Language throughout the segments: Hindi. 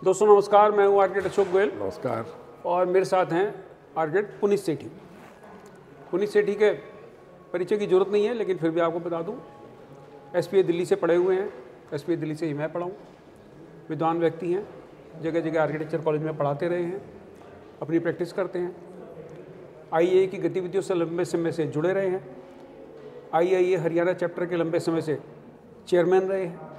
दोस्तों नमस्कार, मैं हूँ आर्किटेक्ट अशोक गोयल। नमस्कार। और मेरे साथ हैं आर्किटेक्ट पुनीत सेठी। पुनीत सेठी के परिचय की जरूरत नहीं है, लेकिन फिर भी आपको बता दूँ, एसपीए दिल्ली से पढ़े हुए हैं। एसपीए दिल्ली से ही मैं पढ़ा हूँ। विद्वान व्यक्ति हैं, जगह जगह आर्किटेक्चर कॉलेज में पढ़ाते रहे हैं, अपनी प्रैक्टिस करते हैं। आईएए की गतिविधियों से लंबे समय से जुड़े रहे हैं। आईएए हरियाणा चैप्टर के लंबे समय से चेयरमैन रहे हैं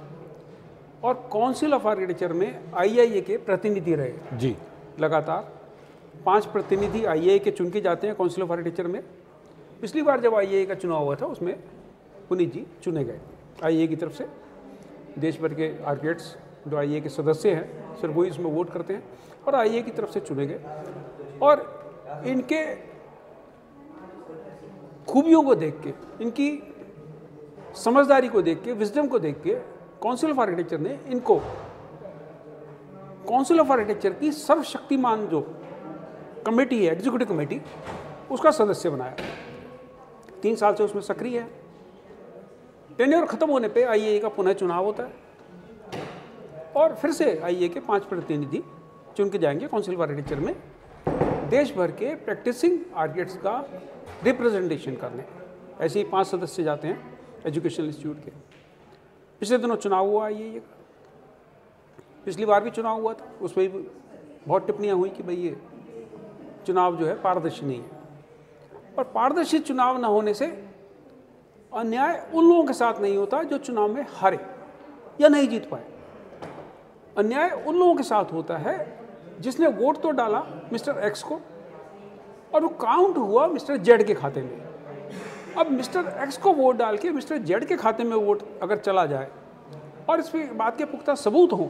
और काउंसिल ऑफ आर्किटेक्चर में आईआईए के प्रतिनिधि रहे जी। लगातार 5 प्रतिनिधि आईआईए के चुन के जाते हैं काउंसिल ऑफ आर्किटेक्चर में। पिछली बार जब आईआईए का चुनाव हुआ था, उसमें पुनीत जी चुने गए आईआईए की तरफ से। देश भर के आर्किटेक्ट्स जो आईआईए के सदस्य हैं, सिर्फ वही इसमें वोट करते हैं और आईआईए की तरफ से चुने गए। और इनके खूबियों को देख के, इनकी समझदारी को देख के, विजडम को देख के काउंसिल ऑफ आर्किटेक्चर ने इनको काउंसिल ऑफ आर्किटेक्चर की सर्वशक्तिमान जो कमेटी है, एग्जीक्यूटिव कमेटी, उसका सदस्य बनाया। 3 साल से उसमें सक्रिय है। टेन्योर खत्म होने पे आईएए का पुनः चुनाव होता है और फिर से आईएए के 5 प्रतिनिधि चुन के जाएंगे काउंसिल ऑफ आर्किटेक्चर में, देश भर के प्रैक्टिसिंग आर्किटेक्ट्स का रिप्रेजेंटेशन करने। ऐसे ही 5 सदस्य जाते हैं एजुकेशनल इंस्टीट्यूट के। पिछले दिनों चुनाव हुआ आईएए का, पिछली बार भी चुनाव हुआ था, उसमें भी बहुत टिप्पणियां हुई कि भाई ये चुनाव जो है पारदर्शी नहीं है। और पारदर्शी चुनाव न होने से अन्याय उन लोगों के साथ नहीं होता जो चुनाव में हारे या नहीं जीत पाए। अन्याय उन लोगों के साथ होता है जिसने वोट तो डाला मिस्टर एक्स को और वो काउंट हुआ मिस्टर जेड के खाते में। अब मिस्टर एक्स को वोट डाल के मिस्टर जेड के खाते में वोट अगर चला जाए और इस बात के पुख्ता सबूत हों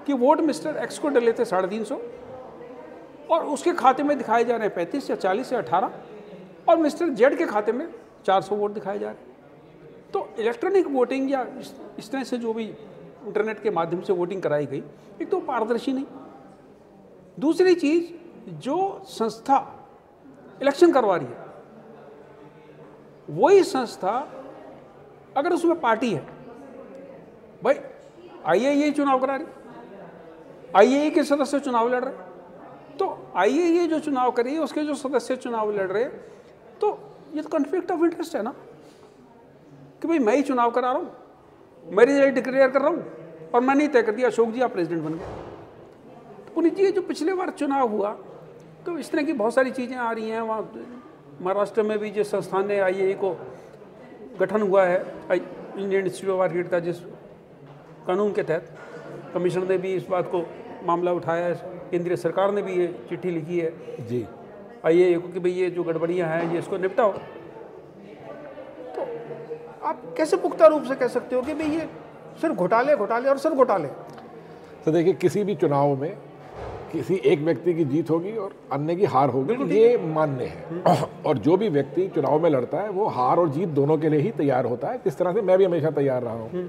कि वोट मिस्टर एक्स को डले थे 350 और उसके खाते में दिखाए जा रहे हैं 35 या 40 या 18 और मिस्टर जेड के खाते में 400 वोट दिखाए जा रहे हैं, तो इलेक्ट्रॉनिक वोटिंग या इस तरह से जो भी इंटरनेट के माध्यम से वोटिंग कराई गई, एक तो पारदर्शी नहीं। दूसरी चीज, जो संस्था इलेक्शन करवा रही है वही संस्था अगर उसमें पार्टी है, भाई आईएए चुनाव करा रही, आईएए के सदस्य चुनाव लड़ रहे, तो आईएए जो चुनाव कर रही है उसके जो सदस्य चुनाव लड़ रहे, तो ये तो कॉन्फ्लिक्ट ऑफ इंटरेस्ट है ना, कि भाई मैं ही चुनाव करा रहा हूं, मैं रिजल्ट डिक्लेयर कर रहा हूं और मैंने तय कर दिया अशोक जी आप प्रेसिडेंट बन गए। तो पुनीत जी, जो पिछले बार चुनाव हुआ तो इस तरह की बहुत सारी चीज़ें आ रही हैं। वहाँ महाराष्ट्र में भी जिस संस्थान ने आईएए को गठन हुआ है, इंडियन इंस्टीट्यूट ऑफ आर्किटेक्ट का, जिस कानून के तहत कमिश्नर ने भी इस बात को मामला उठाया है, केंद्रीय सरकार ने भी ये चिट्ठी लिखी है जी आईएए को कि भाई ये जो गड़बड़ियाँ हैं ये इसको निपटाओ। तो आप कैसे पुख्ता रूप से कह सकते हो कि भाई ये सिर्फ घोटाले घोटाले और सिर्फ घोटाले? तो देखिए, किसी भी चुनाव में किसी एक व्यक्ति की जीत होगी और अन्य की हार होगी, ये मान्य है। और जो भी व्यक्ति चुनाव में लड़ता है वो हार और जीत दोनों के लिए ही तैयार होता है। किस तरह से मैं भी हमेशा तैयार रहा हूँ।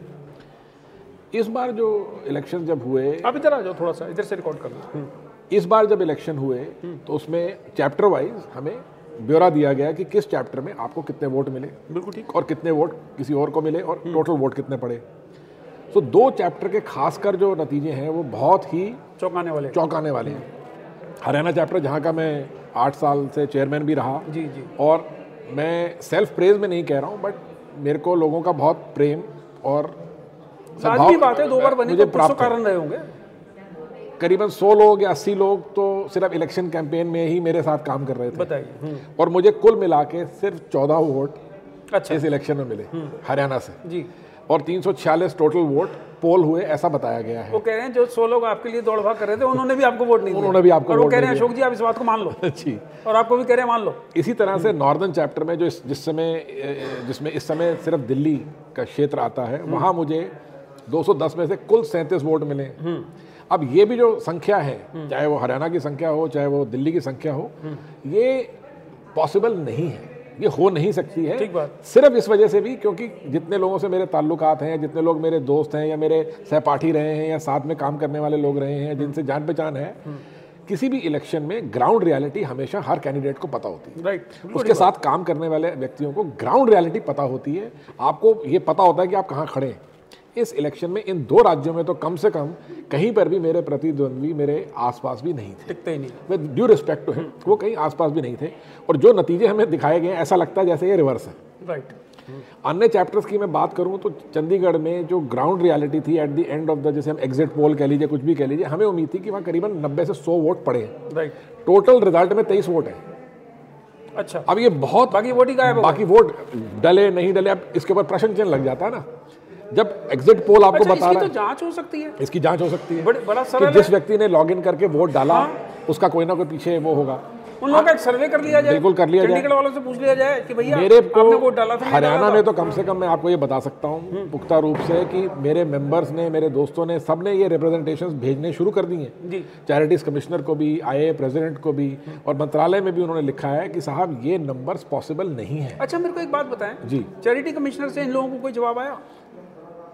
इस बार जो इलेक्शन जब हुए, आप इधर आ जाओ, थोड़ा सा इधर से रिकॉर्ड कर लो। इस बार जब इलेक्शन हुए तो उसमें चैप्टर वाइज हमें ब्यौरा दिया गया कि किस चैप्टर में आपको कितने वोट मिले, बिल्कुल ठीक, और कितने वोट किसी और को मिले और टोटल वोट कितने पड़े। तो 2 चैप्टर के खासकर जो नतीजे हैं वो बहुत ही चौंकाने वाले हैं। हरियाणा चैप्टर, जहाँ का मैं 8 साल से चेयरमैन भी रहा, जी जी, और मैं सेल्फ प्रेज में नहीं कह रहा हूँ, बट मेरे को लोगों का बहुत प्रेम और लाजमी बात है, 2 बार बने तो कुछ कारण रहे होंगे। करीबन 100 लोग या 80 लोग तो सिर्फ इलेक्शन कैंपेन में ही मेरे साथ काम कर रहे थे, बताइए। और मुझे कुल मिला के सिर्फ 14 वोट अच्छा इस इलेक्शन में मिले हरियाणा से जी, और 346 टोटल वोट पोल हुए, ऐसा बताया गया है। वो कह रहे हैं जो 100 लोग आपके लिए दौड़ भाग कर रहे थे उन्होंने भी आपको वोट नहीं दिया, उन्होंने भी आपको और वो वोट कह रहे हैं नहीं अशोक जी आप इस बात को मान लो जी, और आपको भी कह रहे हैं मान लो। इसी तरह से नॉर्दर्न चैप्टर में जो जिसमें इस समय सिर्फ दिल्ली का क्षेत्र आता है, वहाँ मुझे 210 में से कुल 37 वोट मिले। अब ये भी जो संख्या है, चाहे वो हरियाणा की संख्या हो चाहे वो दिल्ली की संख्या हो, ये पॉसिबल नहीं है, ये हो नहीं सकती है। ठीक बात। सिर्फ इस वजह से भी क्योंकि जितने लोगों से मेरे ताल्लुकात हैं, जितने लोग मेरे दोस्त हैं या मेरे सहपाठी रहे हैं या साथ में काम करने वाले लोग रहे हैं, जिनसे जान पहचान है, किसी भी इलेक्शन में ग्राउंड रियलिटी हमेशा हर कैंडिडेट को पता होती है। राइट, उसके साथ काम करने वाले व्यक्तियों को ग्राउंड रियलिटी पता होती है। आपको ये पता होता है कि आप कहाँ खड़े हैं। इस इलेक्शन में इन 2 राज्यों में तो कम से कम कहीं पर भी मेरे प्रतिद्वंद्वी मेरे आसपास भी नहीं थे, दिखते ही नहीं। With due respect to him, वो कहीं आसपास भी नहीं थे। और जो नतीजे हमें दिखाए गए ऐसा लगता है जैसे ये रिवर्स है। राइट। अन्य चैप्टर्स की मैं बात करूं तो चंडीगढ़ में जो ग्राउंड रियलिटी थी at the end of the, जैसे हम एग्जिट पोल कह लीजिए, कुछ भी कह लीजिए, हमें उम्मीद थी कि वहाँ करीबन 90 से 100 वोट पड़े। राइट। टोटल रिजल्ट में 23 वोट है। अच्छा, अब ये बहुत, बाकी वोट ही गायब हो गए। बाकी वोट डले नहीं डले, अब इसके ऊपर प्रश्न चिन्ह लग जाता है ना। जब एग्जिट पोल आपको बता रहा है, तो जांच हो सकती है, इसकी जांच हो सकती है बड़ा कि सरल जिस व्यक्ति ने लॉगिन करके वोट डाला उसका कोई ना कोई पीछे वो होगा। उन लोगों का एक सर्वे कर लिया जाए, बिल्कुल कर लिया जाए, चंडीगढ़ वालों से पूछ लिया जाए कि भैया मेरे आपने वोट डाला था, हरियाणा में तो कम से कम मैं आपको ये बता सकता हूँ पुख्ता रूप से कि मेरे मेंबर्स ने, मेरे दोस्तों ने, सब ने ये रिप्रेजेंटेशंस भेजने शुरू कर दिए हैं। चैरिटीज कमिश्नर को भी, IA प्रेसिडेंट को भी, और मंत्रालय में भी उन्होंने लिखा है कि साहब ये नंबर्स पॉसिबल नहीं है। अच्छा, मेरे को एक बात बताएं जी, चैरिटी कमिश्नर से इन लोगों को कोई जवाब आया?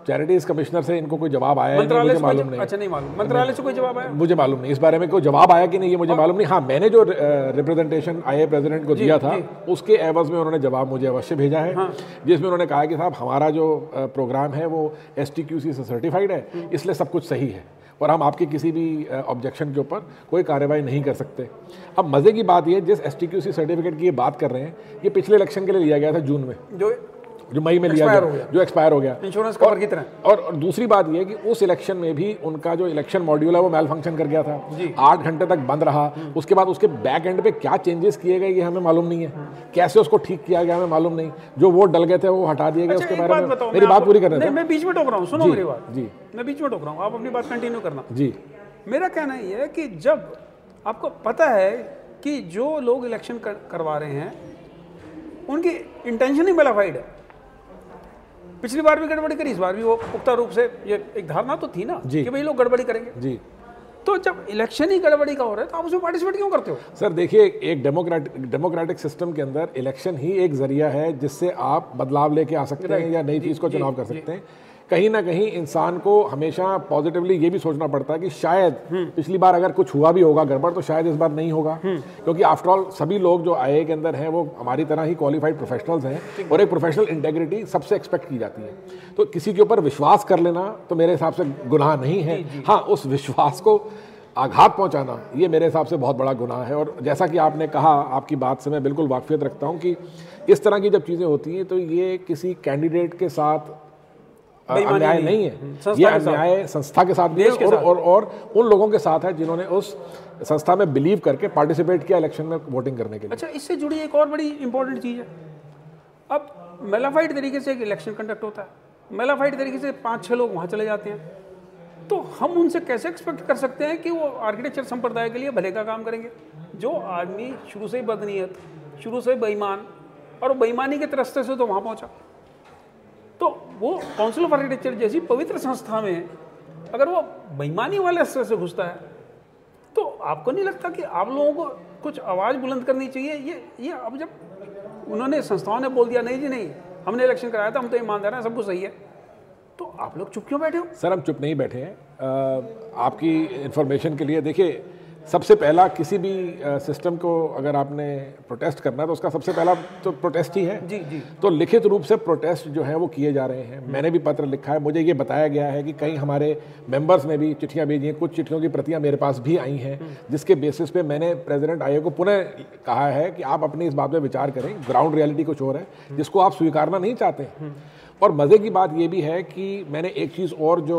चैरिटीज कमिश्नर से इनको कोई जवाब आया नहीं, मुझे मालूम नहीं। अच्छा, नहीं मालूम। मंत्रालय से कोई जवाब आया? मुझे मालूम नहीं, इस बारे में कोई जवाब आया कि नहीं ये मुझे मालूम नहीं। हाँ, मैंने जो रिप्रेजेंटेशन IA प्रेसिडेंट को दिया था उसके एवज में उन्होंने जवाब मुझे अवश्य भेजा है, जिसमें उन्होंने कहा कि साहब हमारा जो प्रोग्राम है वो STQC से सर्टिफाइड है, इसलिए सब कुछ सही है और हम आपके किसी भी ऑब्जेक्शन के ऊपर कोई कार्रवाई नहीं कर सकते। अब मजे की बात ये, जिस STQC सर्टिफिकेट की ये बात कर रहे हैं, ये पिछले इलेक्शन के लिए लिया गया था जून में, जो मई में लिया गया, जो एक्सपायर हो गया, इंश्योरेंस कवर की तरह। और दूसरी बात यह है कि उस इलेक्शन में भी उनका जो इलेक्शन मॉड्यूल है वो मेल फंक्शन कर गया था, 8 घंटे तक बंद रहा। उसके बाद उसके बैक एंड पे क्या चेंजेस किए गए ये हमें मालूम नहीं है, कैसे उसको ठीक किया गया हमें मालूम नहीं, जो वोट डल गए थे वो हटा दिए गए। उसके बारे में मेरी बात पूरी करने दो। मैं बीच में टोक रहा हूँ, सुनो मेरी बात। जी, मैं बीच में टोक रहा हूँ, आप अपनी बात कंटिन्यू करना। जी, मेरा कहना ये है कि जब आपको पता है कि जो लोग इलेक्शन करवा रहे हैं उनकी इंटेंशन ही मेलाफाइड है, पिछली बार भी गड़बड़ी करी, इस बार भी वो पुख्ता रूप से, ये एक धारणा तो थी ना कि भाई लोग गड़बड़ी करेंगे जी। तो जब इलेक्शन ही गड़बड़ी का हो रहा है तो आप उसमें पार्टिसिपेट क्यों करते हो? सर देखिए, एक डेमोक्रेटिक सिस्टम के अंदर इलेक्शन ही एक जरिया है जिससे आप बदलाव लेके आ सकते हैं या नई चीज़ को चुनाव कर सकते हैं। कहीं ना कहीं इंसान को हमेशा पॉजिटिवली ये भी सोचना पड़ता है कि शायद पिछली बार अगर कुछ हुआ भी होगा गड़बड़ तो शायद इस बार नहीं होगा, क्योंकि आफ्टर ऑल सभी लोग जो IA के अंदर हैं वो हमारी तरह ही क्वालिफाइड प्रोफेशनल्स हैं और एक प्रोफेशनल इंटेग्रिटी सबसे एक्सपेक्ट की जाती है। तो किसी के ऊपर विश्वास कर लेना तो मेरे हिसाब से गुनाह नहीं है। हाँ, उस विश्वास को आघात पहुंचाना ये मेरे हिसाब से बहुत बड़ा गुनाह है। और जैसा कि आपने कहा, आपकी बात से मैं बिल्कुल वाकफियत रखता हूं कि इस तरह की जब चीज़ें होती हैं तो ये किसी कैंडिडेट के साथ अन्याय नहीं है, ये अन्याय संस्था के साथ भी है और उन लोगों के साथ है जिन्होंने उस संस्था में बिलीव करके पार्टिसिपेट किया इलेक्शन में वोटिंग करने के लिए। अच्छा, इससे जुड़ी एक और बड़ी इंपॉर्टेंट चीज़ है, अब मेलाफाइड तरीके से एक इलेक्शन कंडक्ट होता है, मेलाफाइड तरीके से 5-6 लोग वहाँ चले जाते हैं, तो हम उनसे कैसे एक्सपेक्ट कर सकते हैं कि वो आर्किटेक्चर संप्रदाय के लिए भले का काम करेंगे? जो आदमी शुरू से ही बदनीयत, शुरू से बेईमान, और बेईमानी के रास्ते से तो वहाँ पहुँचा, तो वो काउंसिल ऑफ आर्किटेक्चर जैसी पवित्र संस्था में अगर वो बेईमानी वाले रास्ते से घुसता है तो आपको नहीं लगता कि आप लोगों को कुछ आवाज़ बुलंद करनी चाहिए? ये अब जब उन्होंने, संस्थाओं ने बोल दिया नहीं जी नहीं, हमने इलेक्शन कराया था, हम तो ईमानदार हैं, सब कुछ सही है, तो आप लोग चुप क्यों बैठे हो? सर, हम चुप नहीं बैठे हैं। आपकी इन्फॉर्मेशन के लिए देखिए, सबसे पहला किसी भी सिस्टम को अगर आपने प्रोटेस्ट करना है तो उसका सबसे पहला तो प्रोटेस्ट ही है। जी जी। तो लिखित रूप से प्रोटेस्ट जो है वो किए जा रहे हैं। मैंने भी पत्र लिखा है, मुझे ये बताया गया है कि कई हमारे मेंबर्स ने भी चिट्ठियां भेजी हैं, कुछ चिट्ठियों की प्रतियां मेरे पास भी आई हैं, जिसके बेसिस पे मैंने प्रेसिडेंट IA को पुनः कहा है कि आप अपनी इस बात पर विचार करें। ग्राउंड रियलिटी कुछ और है जिसको आप स्वीकारना नहीं चाहते। और मज़े की बात ये भी है कि मैंने एक चीज़ और जो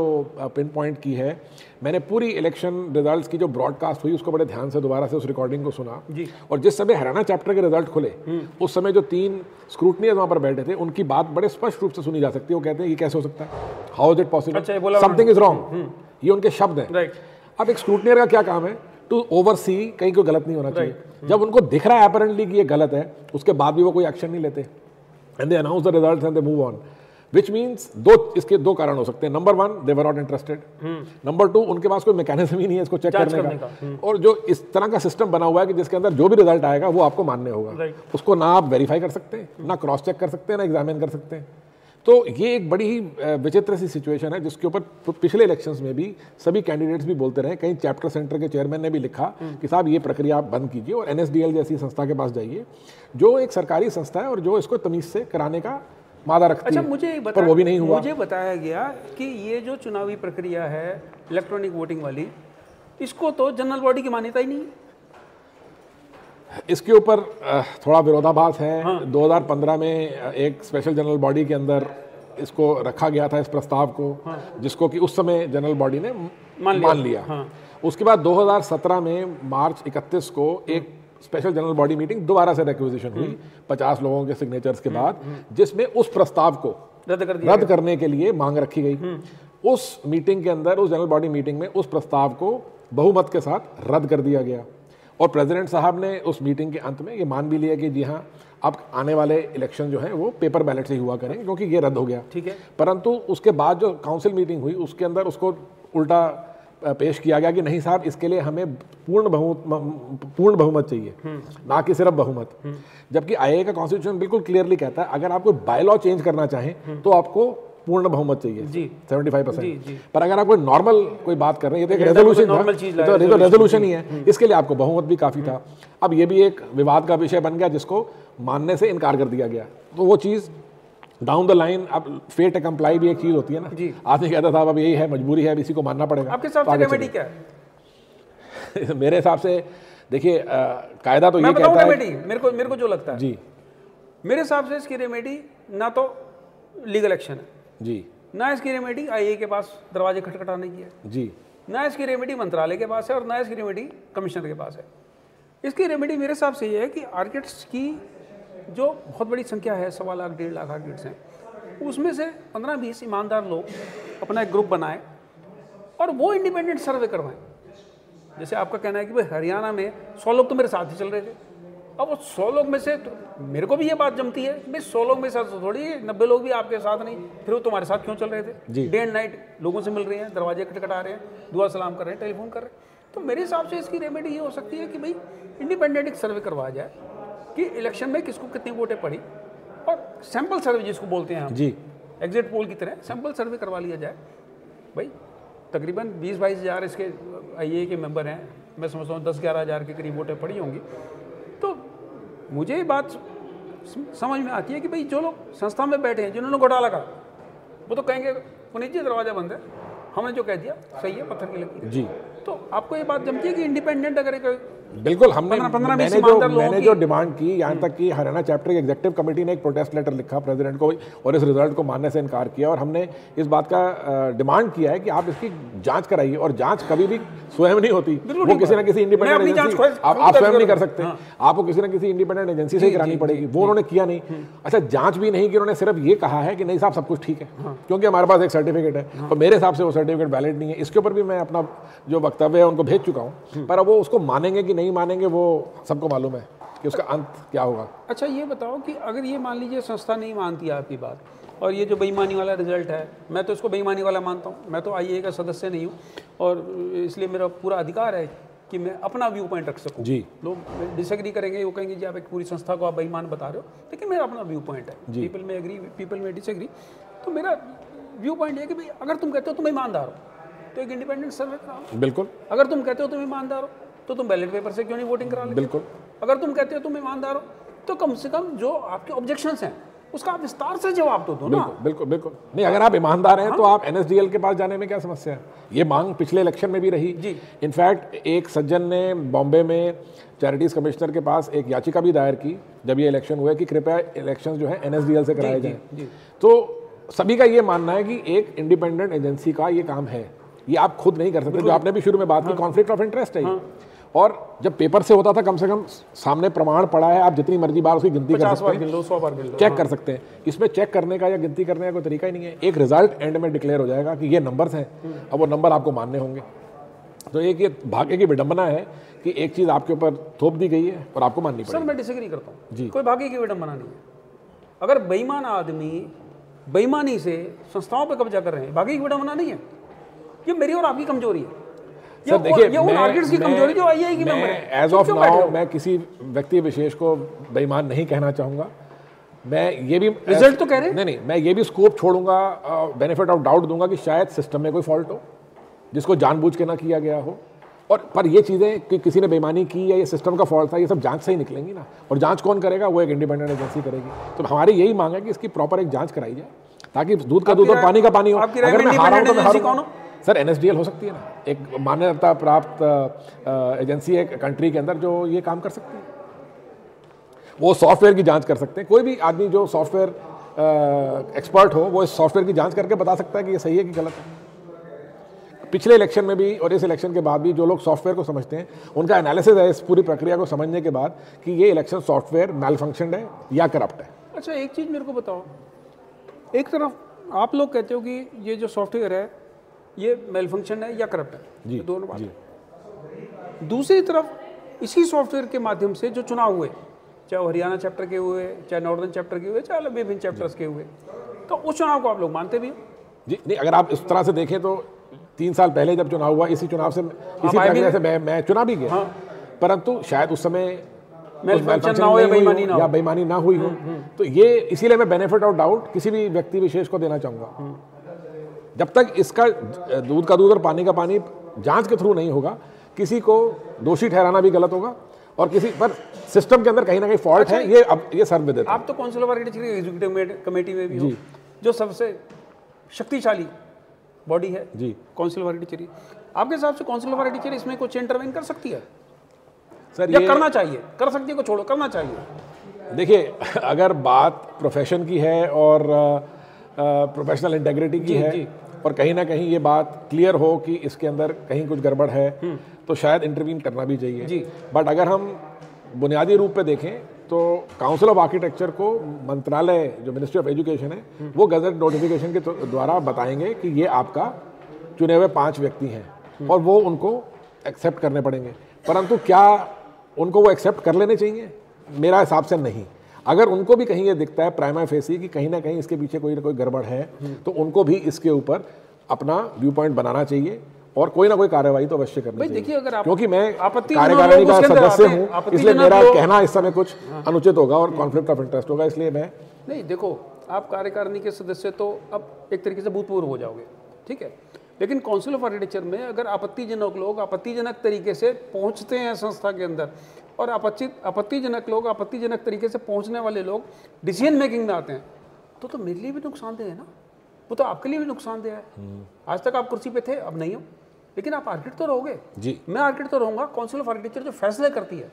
पिन पॉइंट की है, मैंने पूरी इलेक्शन रिजल्ट्स की जो ब्रॉडकास्ट हुई उसको बड़े ध्यान से दोबारा से उस रिकॉर्डिंग को सुना जी। और जिस समय हरियाणा चैप्टर के रिजल्ट खुले उस समय जो 3 स्क्रूटनीज वहाँ पर बैठे थे उनकी बात बड़े स्पष्ट रूप से सुनी जा सकती है। वो कहते हैं ये कैसे हो सकता है, how is it possible, something is wrong, ये उनके शब्द हैं। अब एक स्क्रूटनियर का क्या काम है? टू ओवरसी, कहीं कोई गलत नहीं होना चाहिए। जब उनको दिख रहा है अपरेंटली कि ये गलत है, उसके बाद भी वो कोई एक्शन नहीं लेते, and they announce the results and they move on. Which means इसके दो कारण हो सकते हैं। Number 1, they were not interested. Number 2, उनके पास कोई मैकेनिज्म ही नहीं है इसको चेक करने का। और जो इस तरह का सिस्टम बना हुआ है कि जिसके अंदर जो भी रिजल्ट आएगा वो आपको मानने होगा, उसको ना आप वेरीफाई कर सकते हैं, ना क्रॉस चेक कर सकते हैं, ना एग्जामिन कर सकते हैं। तो ये एक बड़ी ही विचित्र सी सिचुएशन है जिसके ऊपर पिछले इलेक्शंस में भी सभी कैंडिडेट्स भी बोलते रहे। कई चैप्टर सेंटर के चेयरमैन ने भी लिखा कि साहब ये प्रक्रिया आप बंद कीजिए और NSDL जैसी संस्था के पास जाइए, जो एक सरकारी संस्था है और जो इसको तमीज़ से कराने का मादा रखती अच्छा, है, मुझे पर वो भी नहीं हुआ। मुझे बताया गया कि ये जो चुनावी प्रक्रिया है इलेक्ट्रॉनिक वोटिंग वाली, इसको तो जनरल बॉडी की मान्यता ही नहीं है। इसके ऊपर थोड़ा विरोधाभास है। 2015 में एक स्पेशल जनरल बॉडी के अंदर इसको रखा गया था, इस प्रस्ताव को, जिसको कि उस समय जनरल बॉडी ने मान लिया। उसके बाद 2017 में मार्च 31 को एक स्पेशल जनरल बॉडी मीटिंग दोबारा से रिक्विजिशन हुई 50 लोगों के सिग्नेचर्स के बाद, जिसमें उस प्रस्ताव को रद्द करने के लिए मांग रखी गई। उस मीटिंग के अंदर, उस जनरल बॉडी मीटिंग में उस प्रस्ताव को बहुमत के साथ रद्द कर दिया गया और प्रेसिडेंट साहब ने उस मीटिंग के अंत में ये मान भी लिया कि जी हाँ, अब आने वाले इलेक्शन जो है वो पेपर बैलेट से ही हुआ करेंगे क्योंकि ये रद्द हो गया। ठीक है। परंतु उसके बाद जो काउंसिल मीटिंग हुई उसके अंदर उसको उल्टा पेश किया गया कि नहीं साहब, इसके लिए हमें पूर्ण बहुमत चाहिए, ना कि सिर्फ बहुमत। जबकि आईए का कॉन्स्टिट्यूशन बिल्कुल क्लियरली कहता है अगर आप कोई बाय लॉ चेंज करना चाहें तो आपको पूर्ण बहुमत चाहिए, 75%। पर अगर आप कोई नॉर्मल कोई बात कर रहे हैं, ये तो एक रेजोल्यूशन था, तो रेजोल्यूशन ही है, इसके लिए आपको बहुमत भी काफी था। अब ये भी एक विवाद का विषय बन गया जिसको मानने से इनकार कर दिया गया। तो वो चीज डाउन द लाइन, अब फेट कंप्लाई भी एक चीज होती है ना, आदमी कहता था अब यही है, मजबूरी है, अब इसी को मानना पड़ेगा। आपके हिसाब से रेमेडी क्या है? मेरे हिसाब से देखिए, कायदा तो ये कहता है, मेरे को जो लगता है जी, मेरे हिसाब से इसकी रेमेडी ना तो लीगल एक्शन है जी, ना इसकी रेमेडी आईए के पास दरवाजे खटखटाने की है जी, ना इसकी रेमेडी मंत्रालय के पास है और ना इसकी रेमेडी कमिश्नर के पास है। इसकी रेमेडी मेरे हिसाब से ये है कि आर्किटेक्ट्स की जो बहुत बड़ी संख्या है, 1.25 लाख 1.5 लाख आर्किटेक्ट्स हैं, उसमें से 15-20 ईमानदार लोग अपना एक ग्रुप बनाएं और वो इंडिपेंडेंट सर्वे करवाएं। जैसे आपका कहना है कि भाई हरियाणा में 100 लोग तो मेरे साथ ही चल रहे थे, अब वो 100 लोग में से तो मेरे को भी ये बात जमती है कि भाई 100 लोग में साथ थोड़ी 90 लोग भी आपके साथ नहीं, फिर वो तुम्हारे साथ क्यों चल रहे थे? डे एंड नाइट लोगों से मिल रहे हैं, दरवाजे खटखटा रहे हैं, दुआ सलाम कर रहे हैं, टेलीफोन कर रहे हैं। तो मेरे हिसाब से इसकी रेमेडी ये हो सकती है कि भाई इंडिपेंडेंट एक सर्वे करवाया जाए कि इलेक्शन में किसको कितनी वोटें पड़ी, और सैंपल सर्वे जिसको बोलते हैं हम जी, एग्जिट पोल की तरह सैंपल सर्वे करवा लिया जाए। भाई तकरीबन 20-22 हज़ार इसके आईए के मेंबर हैं, मैं समझता हूँ 10-11 हज़ार के करीब वोटें पड़ी होंगी। तो मुझे ये बात समझ में आती है कि भाई जो लोग संस्था में बैठे हैं, जिन्होंने घोटाला करा, वो तो कहेंगे पुनीत जी दरवाजा बंद है, हमने जो कह दिया सही है, पत्थर की लकीर जी। तो आपको ये बात जमती है कि इंडिपेंडेंट अगर एक बिल्कुल, मैंने जो डिमांड की, यहाँ तक कि हरियाणा चैप्टर की एग्जीक्यूटिव कमेटी ने एक प्रोटेस्ट लेटर लिखा प्रेसिडेंट को और इस रिजल्ट को मानने से इनकार किया, और हमने इस बात का डिमांड किया है कि आप इसकी जांच कराइए, और जांच कभी भी स्वयं नहीं होती, वो किसी ना किसी इंडिपेंडेंट एजेंसी, आप स्वयं नहीं कर सकते, आपको किसी ना किसी इंडिपेंडेंट एजेंसी से ही करानी पड़ेगी। वो उन्होंने किया नहीं। अच्छा, जांच भी नहीं की, उन्होंने सिर्फ ये कहा है कि नहीं साहब सब कुछ ठीक है, क्योंकि हमारे पास एक सर्टिफिकेट है, और मेरे हिसाब से वो सर्टिफिकेट वैलिड नहीं है। इसके ऊपर भी मैं अपना जो वक्तव्य है उनको भेज चुका हूँ, पर अब वो उसको मानेंगे कि नहीं मानेंगे वो सबको मालूम है कि उसका अंत क्या होगा। अच्छा, ये बताओ कि अगर ये मान लीजिए संस्था नहीं मानती है आपकी बात, और ये जो बेईमानी वाला रिजल्ट है, मैं तो इसको बेईमानी वाला मानता हूँ, मैं तो आईए का सदस्य नहीं हूँ, और इसलिए मेरा पूरा अधिकार है कि मैं अपना व्यू पॉइंट रख सकूँ जी। लोग डिसएग्री करेंगे, वो कहेंगे जी आप एक पूरी संस्था को आप बेईमान बता रहे हो, लेकिन मेरा अपना व्यू पॉइंट है, पीपल में एग्री, पीपल में डिसएग्री। तो मेरा व्यू पॉइंट है कि भाई अगर तुम कहते हो तुम ईमानदार हो तो एक इंडिपेंडेंट सर्वे कराओ। बिल्कुल। अगर तुम कहते हो तुम ईमानदार हो तो तुम बैलेट पेपर से क्यों नहीं वोटिंग करा लेते? बिल्कुल। अगर तुम कहते हो तुम ईमानदार हो तो कम से कम जो आपके ऑब्जेक्शंस हैं उसका आप विस्तार से जवाब तो दो ना। बिल्कुल बिल्कुल। नहीं, अगर आप ईमानदार हैं तो आप एनएसडीएल के पास जाने में क्या समस्या है? ये मांग पिछले इलेक्शन में भी रही जी। इनफैक्ट एक सज्जन ने बॉम्बे में चैरिटीज कमिश्नर के पास एक याचिका भी दायर की जब ये इलेक्शन हुए कि कृपया इलेक्शन जो है एनएसडीएल से कराए जाए। तो सभी का ये मानना है कि एक इंडिपेंडेंट एजेंसी का ये काम है, ये आप खुद नहीं कर सकते। जो आपने भी शुरू में बात की, कॉन्फ्लिक्ट ऑफ इंटरेस्ट है। और जब पेपर से होता था कम से कम सामने प्रमाण पड़ा है, आप जितनी मर्जी बार उसकी गिनती कर सकते हैं, 100 बार चेक कर सकते हैं। इसमें चेक करने का या गिनती करने का कोई तरीका ही नहीं है। एक रिजल्ट एंड में डिक्लेयर हो जाएगा कि ये नंबर्स हैं, अब वो नंबर आपको मानने होंगे। तो एक ये भाग्य की विडंबना है कि एक चीज़ आपके ऊपर थोप दी गई है और आपको माननी पड़ेगी। सर मैं डिसएग्री करता हूँ जी, कोई भाग्य की विडंबना नहीं है। अगर बेईमान आदमी बेईमानी से संस्थाओं पर कब्जा कर रहे हैं, भाग्य की विडंबना नहीं है, ये मेरी और आपकी कमजोरी है। सर देखिए, एज ऑफ नाउ मैं किसी व्यक्ति विशेष को बेईमान नहीं कहना चाहूंगा। मैं ये भी रिजल्ट तो कह रहे हैं, नहीं, मैं ये भी स्कोप छोड़ूंगा, बेनिफिट ऑफ डाउट दूंगा कि शायद सिस्टम में कोई फॉल्ट हो जिसको जानबूझ के ना किया गया हो, और पर ये चीज़ें कि किसी ने बेईमानी की या ये सिस्टम का फॉल्ट था, ये सब जांच से ही निकलेंगी ना, और जांच कौन करेगा? वो एक इंडिपेंडेंट एजेंसी करेगी। तो हमारी यही मांग है कि इसकी प्रॉपर एक जांच कराई जाए, ताकि दूध का दूध और पानी का पानी हो। अगर मैं हारा हूं तो मैं हारूंगा। सर NSDL हो सकती है ना, एक मान्यता प्राप्त एजेंसी है कंट्री के अंदर जो ये काम कर सकती है। वो सॉफ्टवेयर की जांच कर सकते हैं। कोई भी आदमी जो सॉफ्टवेयर एक्सपर्ट हो वो इस सॉफ्टवेयर की जांच करके बता सकता है कि ये सही है कि गलत है। पिछले इलेक्शन में भी और इस इलेक्शन के बाद भी जो लोग सॉफ्टवेयर को समझते हैं, उनका एनालिसिस है इस पूरी प्रक्रिया को समझने के बाद कि ये इलेक्शन सॉफ्टवेयर मैलफंक्शनड है या करप्ट है। अच्छा, एक चीज़ मेरे को बताओ, एक तरफ आप लोग कहते हो कि ये जो सॉफ्टवेयर है ये मेलफंक्शन है या करप्ट है, जी, दोनों बात। दूसरी तरफ इसी सॉफ्टवेयर के माध्यम से जो चुनाव हुए, चाहे हरियाणा चैप्टर के हुए, चाहे नॉर्दर्न चैप्टर के हुए, चाहे विभिन्न चैप्टर्स के हुए, तो उस चुनाव को आप लोग मानते भी हो? जी नहीं, अगर आप इस तरह से देखें तो 3 साल पहले जब चुनाव हुआ, इसी चुनाव से इसी प्रक्रिया से मैं चुना भी गया। परंतु शायद उस समय मेलफंक्शन ना हो या बेईमानी ना हुई हो। तो ये इसीलिए मैं बेनिफिट ऑफ डाउट किसी भी व्यक्ति विशेष को देना चाहूँगा। जब तक इसका दूध का दूध और पानी का पानी जांच के थ्रू नहीं होगा, किसी को दोषी ठहराना भी गलत होगा, और किसी पर सिस्टम के अंदर कहीं ना कहीं फॉल्ट है, ये सर्वविदित है। आप तो काउंसिल ऑफ आर्किटेक्चर की एग्जीक्यूटिव कमेटी में भी हो, जो सबसे शक्तिशाली बॉडी है जी, काउंसिल ऑफ आर्किटेक्चर। आपके हिसाब से काउंसिल ऑफ आर्किटेक्चर इसमें कुछ इंटरवेन कर सकती है सर? या करना चाहिए? कर सकती है को छोड़ो, करना चाहिए। देखिए, अगर बात प्रोफेशन की है और प्रोफेशनल इंटेग्रिटी की है, और कहीं ना कहीं ये बात क्लियर हो कि इसके अंदर कहीं कुछ गड़बड़ है, तो शायद इंटरवीन करना भी चाहिए। बट अगर हम बुनियादी रूप पे देखें तो काउंसिल ऑफ आर्किटेक्चर को मंत्रालय, जो मिनिस्ट्री ऑफ एजुकेशन है, वो गजट नोटिफिकेशन के द्वारा बताएंगे कि ये आपका चुने हुए 5 व्यक्ति हैं, और वो उनको एक्सेप्ट करने पड़ेंगे। परंतु क्या उनको वो एक्सेप्ट कर लेने चाहिए? मेरा हिसाब से नहीं। अगर उनको भी कहीं ये दिखता है प्राइमा फेसी कि कहीं ना कहीं इसके पीछे कोई ना कोई गड़बड़ है, तो उनको भी इसके ऊपर अपना व्यू पॉइंट बनाना चाहिए, और कोई ना कोई कार्रवाई तो अवश्य करनी चाहिए। देखिए, अगर क्योंकि मैं कार्यकारिणी का सदस्य हूँ, इसलिए मेरा कहना इस समय कुछ अनुचित होगा और कॉन्फ्लिक्ट ऑफ इंटरेस्ट होगा, इसलिए मैं नहीं। देखो, आप कार्यकारिणी के सदस्य तो अब एक तरीके से भूतपूर्व हो जाओगे, ठीक है, लेकिन काउंसिल ऑफ आर्किटेक्चर में अगर आपत्तिजनक लोग आपत्तिजनक तरीके से पहुंचते हैं संस्था के अंदर, और आपत्तिजनक लोग आपत्तिजनक तरीके से पहुंचने वाले लोग डिसीजन मेकिंग में आते हैं, तो मेरे लिए भी नुकसानदेह है ना, वो तो आपके लिए भी नुकसानदेह है। आज तक आप कुर्सी पे थे, अब नहीं हो, लेकिन आप आर्किटेक्ट तो रहोगे जी। मैं आर्किटेक्ट तो रहूंगा। काउंसिल ऑफ आर्किटेक्चर जो फैसले करती है,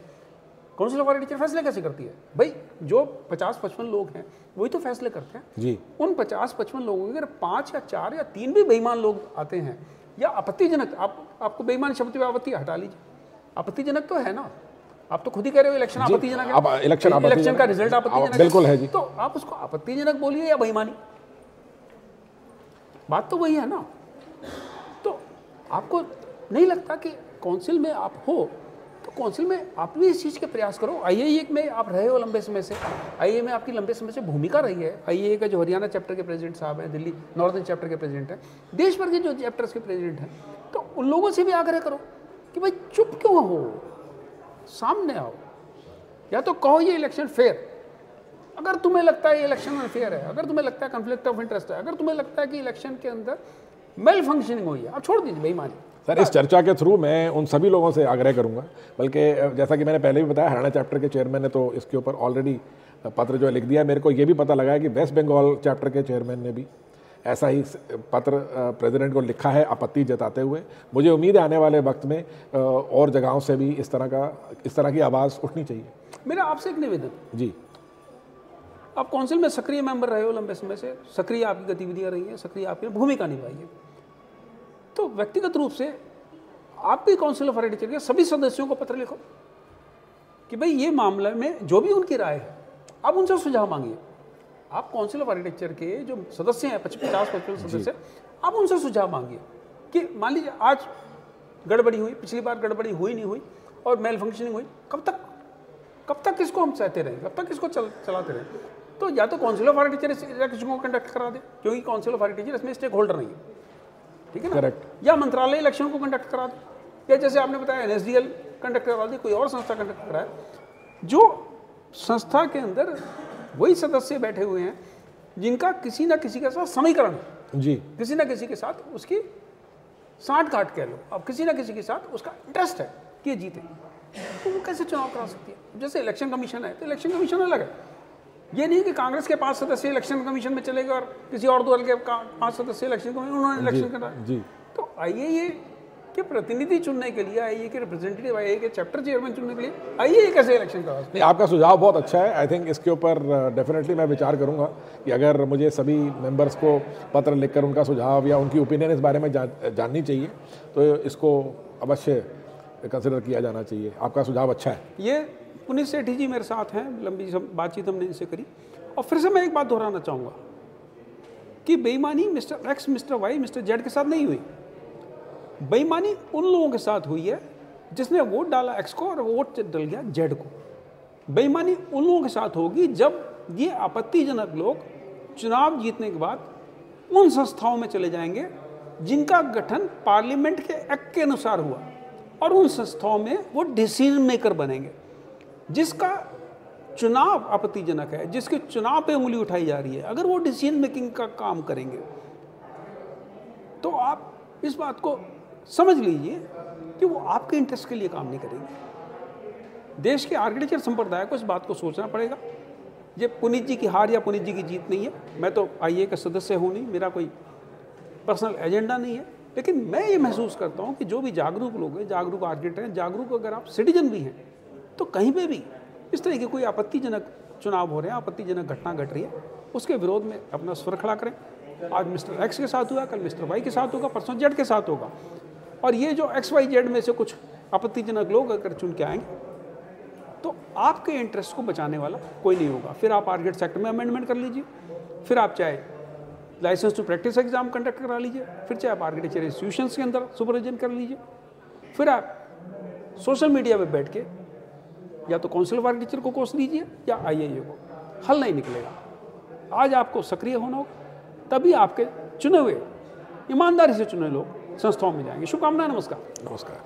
काउंसिल ऑफ आर्किटेक्चर फैसले कैसे करती है? भाई, जो 50-55 लोग हैं वही तो फैसले करते हैं जी। उन 50-55 लोगों के अगर 5 या 4 या 3 भी बेईमान लोग आते हैं, या आपत्तिजनक, आपको बेईमान शब्द पे आपत्ति हटा लीजिए, आपत्तिजनक तो है ना, आप तो खुद ही कह रहे हो इलेक्शन आपत्तिजनक है, इलेक्शन का रिजल्ट आपत्तिजनक बिल्कुल है जी। तो आप उसको आपत्तिजनक बोलिए या बेईमानी, बात तो वही है ना। तो आपको नहीं लगता कि काउंसिल में आप हो तो काउंसिल में आप भी इस चीज़ के प्रयास करो? आईएए में आप रहे हो लंबे समय से, आईएए में आपकी लंबे समय से भूमिका रही है। आईएए का जो हरियाणा चैप्टर के प्रेसिडेंट साहब हैं, दिल्ली नॉर्दर्न चैप्टर के प्रेसिडेंट हैं, देश भर के जो चैप्टर्स के प्रेसिडेंट हैं, तो उन लोगों से भी आग्रह करो कि भाई चुप क्यों हो, सामने आओ, या तो कहो ये इलेक्शन फेयर। अगर तुम्हें लगता है ये इलेक्शन अनफेयर है, अगर तुम्हें लगता है कॉन्फ्लिक्ट ऑफ इंटरेस्ट है, अगर तुम्हें लगता है कि इलेक्शन के अंदर मेल फंक्शनिंग हुई है, आप छोड़ दीजिए बेईमानी। सर, इस चर्चा के थ्रू मैं उन सभी लोगों से आग्रह करूंगा, बल्कि जैसा कि मैंने पहले भी बताया, हरियाणा चैप्टर के चेयरमैन ने तो इसके ऊपर ऑलरेडी पत्र जो लिख दिया। मेरे को ये भी पता लगा है कि वेस्ट बंगाल चैप्टर के चेयरमैन ने भी ऐसा ही पत्र प्रेसिडेंट को लिखा है आपत्ति जताते हुए। मुझे उम्मीद है आने वाले वक्त में और जगहों से भी इस तरह की आवाज़ उठनी चाहिए। मेरा आपसे एक निवेदन जी, आप काउंसिल में सक्रिय मेंबर रहे हो लंबे समय से, सक्रिय आपकी गतिविधियां रही हैं, सक्रिय आपकी भूमिका निभाई है, तो व्यक्तिगत रूप से आप भी काउंसिल ऑफ आर्किटेक्चर के सभी सदस्यों को पत्र लिखो कि भाई ये मामले में जो भी उनकी राय है आप उनसे सुझाव मांगिए। आप काउंसिल ऑफ आर्किटेक्चर के जो सदस्य हैं 50-55 सदस्य, आप उनसे सुझाव मांगिए कि मान लीजिए आज गड़बड़ी हुई, पिछली बार गड़बड़ी हुई नहीं हुई और मेल फंक्शनिंग हुई, कब तक इसको हम सहते रहें, कब तक इसको चलाते रहें? तो या तो काउंसिल ऑफ आर्किटेक्चर इस इलेक्शन को कंडक्ट करा दे, क्योंकि काउंसिल ऑफ आर्किटेक्चर इसमें स्टेक होल्डर नहीं है, ठीक है ना, करेक्ट। या मंत्रालय इलेक्शन को कंडक्ट करा दे, या जैसे आपने बताया NSDL कंडक्ट करा दे, कोई और संस्था कंडक्ट कराए। जो संस्था के अंदर वही सदस्य बैठे हुए हैं जिनका किसी ना किसी के साथ समीकरण है, जी, किसी ना किसी के साथ उसकी साठ गांठ कह लो, अब किसी ना किसी के साथ उसका इंटरेस्ट है कि ये जीते, तो वो कैसे चुनाव करा सकती है? जैसे इलेक्शन कमीशन है तो इलेक्शन कमीशन अलग है। ये नहीं कि कांग्रेस के 5 सदस्य इलेक्शन कमीशन में चले गए और किसी और दल के 5 सदस्य इलेक्शन कमीशन उन्होंने इलेक्शन करा। जी। तो आईएए के प्रतिनिधि चुनने के लिए, आईएए के रिप्रेजेंटेटिव, आईएए के चैप्टर चेयरमैन चुनने के लिए आईएए कैसे इलेक्शन करा? नहीं, आपका सुझाव बहुत अच्छा है। आई थिंक इसके ऊपर डेफिनेटली मैं विचार करूंगा कि अगर मुझे सभी मेंबर्स को पत्र लिखकर उनका सुझाव या उनकी ओपिनियन इस बारे में जाननी चाहिए तो इसको अवश्य कंसिडर किया जाना चाहिए। आपका सुझाव अच्छा है। ये पुनीत सेठी जी मेरे साथ हैं, लंबी बातचीत हमने इनसे करी। और फिर से मैं एक बात दोहराना चाहूँगा कि बेईमानी mister X, mister Y, mister Z के साथ नहीं हुई। बेईमानी उन लोगों के साथ हुई है जिसने वोट डाला एक्स को और वोट डल गया जेड को। बेईमानी उन लोगों के साथ होगी जब ये आपत्तिजनक लोग चुनाव जीतने के बाद उन संस्थाओं में चले जाएंगे जिनका गठन पार्लियामेंट के एक्ट के अनुसार हुआ, और उन संस्थाओं में वो डिसीजन मेकर बनेंगे। जिसका चुनाव आपत्तिजनक है, जिसके चुनाव पे उंगली उठाई जा रही है, अगर वो डिसीजन मेकिंग का काम करेंगे तो आप इस बात को समझ लीजिए कि वो आपके इंटरेस्ट के लिए काम नहीं करेंगे। देश के आर्किटेक्चर संप्रदाय को इस बात को सोचना पड़ेगा। ये पुनीत जी की हार या पुनीत जी की जीत नहीं है। मैं तो आईए का सदस्य हूँ नहीं, मेरा कोई पर्सनल एजेंडा नहीं है, लेकिन मैं ये महसूस करता हूँ कि जो भी जागरूक लोग हैं, जागरूक आर्किटेक्ट हैं, जागरूक अगर आप सिटीजन भी हैं, तो कहीं पे भी इस तरह के कोई आपत्तिजनक चुनाव हो रहे हैं, आपत्तिजनक घटना घट रही है, उसके विरोध में अपना स्वर खड़ा करें। आज मिस्टर एक्स के साथ हुआ, कल मिस्टर वाई के साथ होगा, परसों जेड के साथ होगा। और ये जो एक्स वाई जेड में से कुछ आपत्तिजनक लोग अगर चुन के आएंगे तो आपके इंटरेस्ट को बचाने वाला कोई नहीं होगा। फिर आप आर्किटेक्ट एक्ट में अमेंडमेंट कर लीजिए, फिर आप चाहे licence to practise exam conduct करा लीजिए, फिर चाहे आप आर्किटेक्चर इंस्टीट्यूशंस के अंदर सुपरविजन कर लीजिए, फिर आप सोशल मीडिया पे बैठ के या तो काउंसिल ऑफ आर्किटेक्चर को कोस लीजिए या आईएए को। हल नहीं निकलेगा। आज आपको सक्रिय होना होगा, तभी आपके चुने हुए, ईमानदारी से चुने लोग संस्थाओं में जाएंगे। शुभकामनाएं। नमस्कार। नमस्कार।